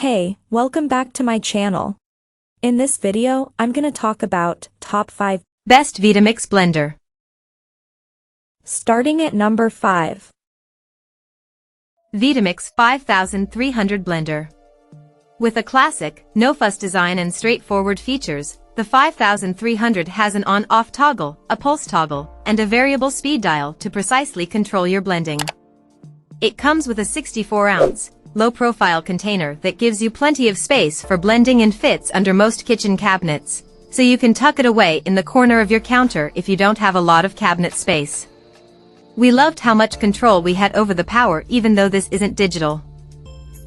Hey, welcome back to my channel. In this video, I'm gonna talk about top 5 best Vitamix blender. Starting at number 5. Vitamix 5300 blender. With a classic, no-fuss design and straightforward features, the 5300 has an on-off toggle, a pulse toggle, and a variable speed dial to precisely control your blending. It comes with a 64-ounce, low-profile container that gives you plenty of space for blending and fits under most kitchen cabinets, so you can tuck it away in the corner of your counter if you don't have a lot of cabinet space. We loved how much control we had over the power even though this isn't digital.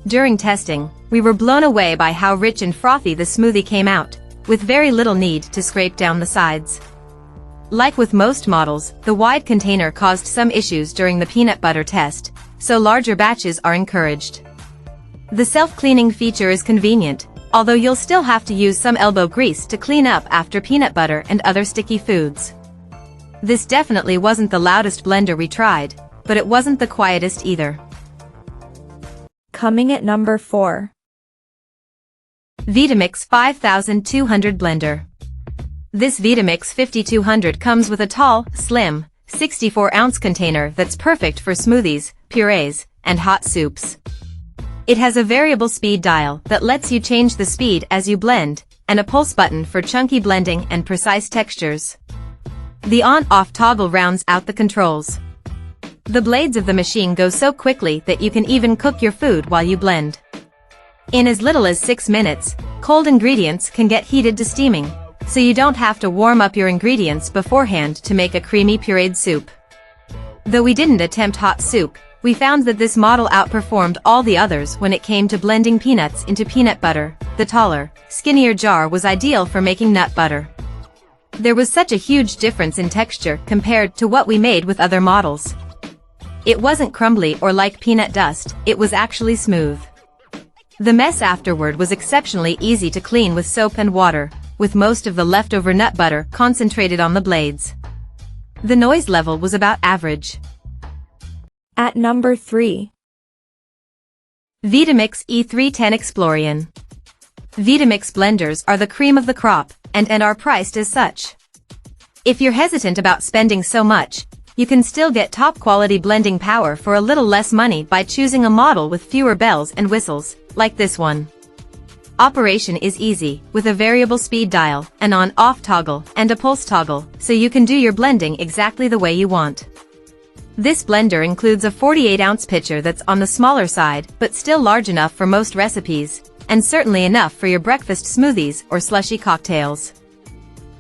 During testing, we were blown away by how rich and frothy the smoothie came out, with very little need to scrape down the sides. Like with most models, the wide container caused some issues during the peanut butter test, so larger batches are encouraged. The self-cleaning feature is convenient, although you'll still have to use some elbow grease to clean up after peanut butter and other sticky foods. This definitely wasn't the loudest blender we tried, but it wasn't the quietest either. Coming at number 4. Vitamix 5200 blender. This Vitamix 5200 comes with a tall, slim, 64-ounce container that's perfect for smoothies, purees, and hot soups. It has a variable speed dial that lets you change the speed as you blend, and a pulse button for chunky blending and precise textures. The on-off toggle rounds out the controls. The blades of the machine go so quickly that you can even cook your food while you blend. In as little as 6 minutes, cold ingredients can get heated to steaming, so you don't have to warm up your ingredients beforehand to make a creamy pureed soup. Though we didn't attempt hot soup, we found that this model outperformed all the others when it came to blending peanuts into peanut butter. The taller, skinnier jar was ideal for making nut butter. There was such a huge difference in texture compared to what we made with other models. It wasn't crumbly or like peanut dust, it was actually smooth. The mess afterward was exceptionally easy to clean with soap and water, with most of the leftover nut butter concentrated on the blades. The noise level was about average. At number 3. Vitamix E310 Explorian. Vitamix blenders are the cream of the crop, and are priced as such. If you're hesitant about spending so much, you can still get top-quality blending power for a little less money by choosing a model with fewer bells and whistles, like this one. Operation is easy, with a variable speed dial, an on-off toggle, and a pulse toggle, so you can do your blending exactly the way you want. This blender includes a 48-ounce pitcher that's on the smaller side, but still large enough for most recipes, and certainly enough for your breakfast smoothies or slushy cocktails.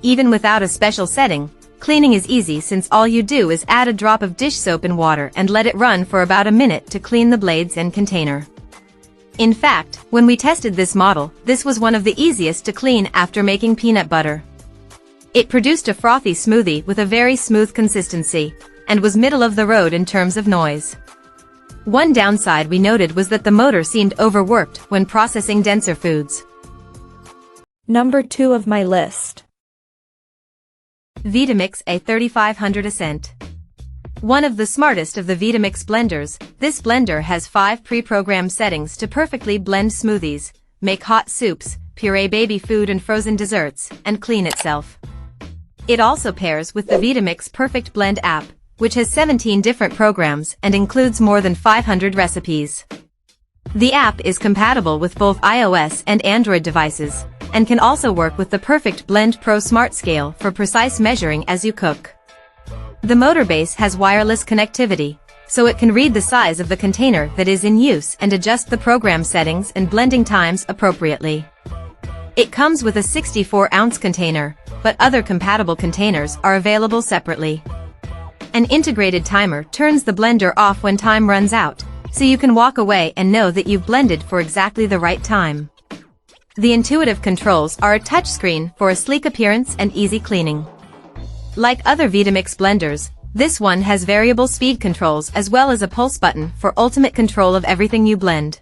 Even without a special setting, cleaning is easy since all you do is add a drop of dish soap in water and let it run for about a minute to clean the blades and container. In fact, when we tested this model, this was one of the easiest to clean after making peanut butter. It produced a frothy smoothie with a very smooth consistency, and was middle of the road in terms of noise. One downside we noted was that the motor seemed overworked when processing denser foods. Number 2 of my list. Vitamix A3500 Ascent. One of the smartest of the Vitamix blenders, this blender has 5 pre-programmed settings to perfectly blend smoothies, make hot soups, puree baby food and frozen desserts, and clean itself. It also pairs with the Vitamix Perfect Blend app, which has 17 different programs and includes more than 500 recipes. The app is compatible with both iOS and Android devices, and can also work with the Perfect Blend Pro Smart Scale for precise measuring as you cook. The motor base has wireless connectivity, so it can read the size of the container that is in use and adjust the program settings and blending times appropriately. It comes with a 64-ounce container, but other compatible containers are available separately. An integrated timer turns the blender off when time runs out, so you can walk away and know that you've blended for exactly the right time. The intuitive controls are a touchscreen for a sleek appearance and easy cleaning. Like other Vitamix blenders, this one has variable speed controls as well as a pulse button for ultimate control of everything you blend.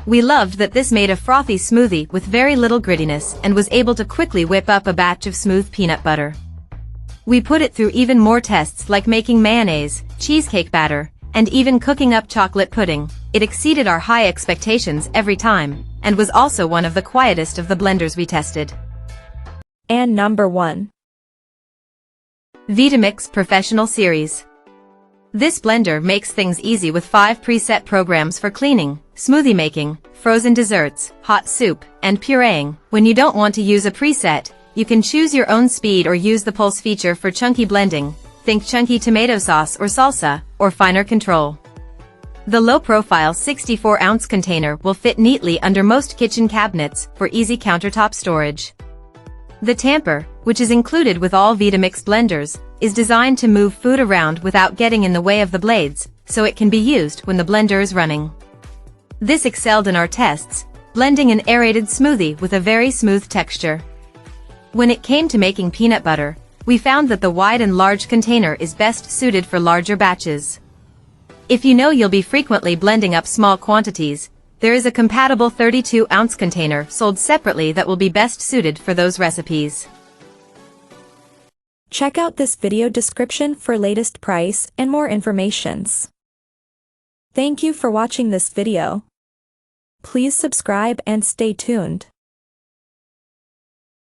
We loved that this made a frothy smoothie with very little grittiness and was able to quickly whip up a batch of smooth peanut butter. We put it through even more tests like making mayonnaise, cheesecake batter, and even cooking up chocolate pudding. It exceeded our high expectations every time, and was also one of the quietest of the blenders we tested. And number 1. Vitamix Professional Series. This blender makes things easy with 5 preset programs for cleaning, smoothie making, frozen desserts, hot soup, and pureeing. When you don't want to use a preset, you can choose your own speed or use the pulse feature for chunky blending. Think chunky tomato sauce or salsa, or finer control. The low-profile 64-ounce container will fit neatly under most kitchen cabinets for easy countertop storage. The tamper, which is included with all Vitamix blenders, is designed to move food around without getting in the way of the blades, so it can be used when the blender is running. This excelled in our tests, blending an aerated smoothie with a very smooth texture. When it came to making peanut butter, we found that the wide and large container is best suited for larger batches. If you know you'll be frequently blending up small quantities, there is a compatible 32-ounce container sold separately that will be best suited for those recipes. Check out this video description for latest price and more informations. Thank you for watching this video. Please subscribe and stay tuned.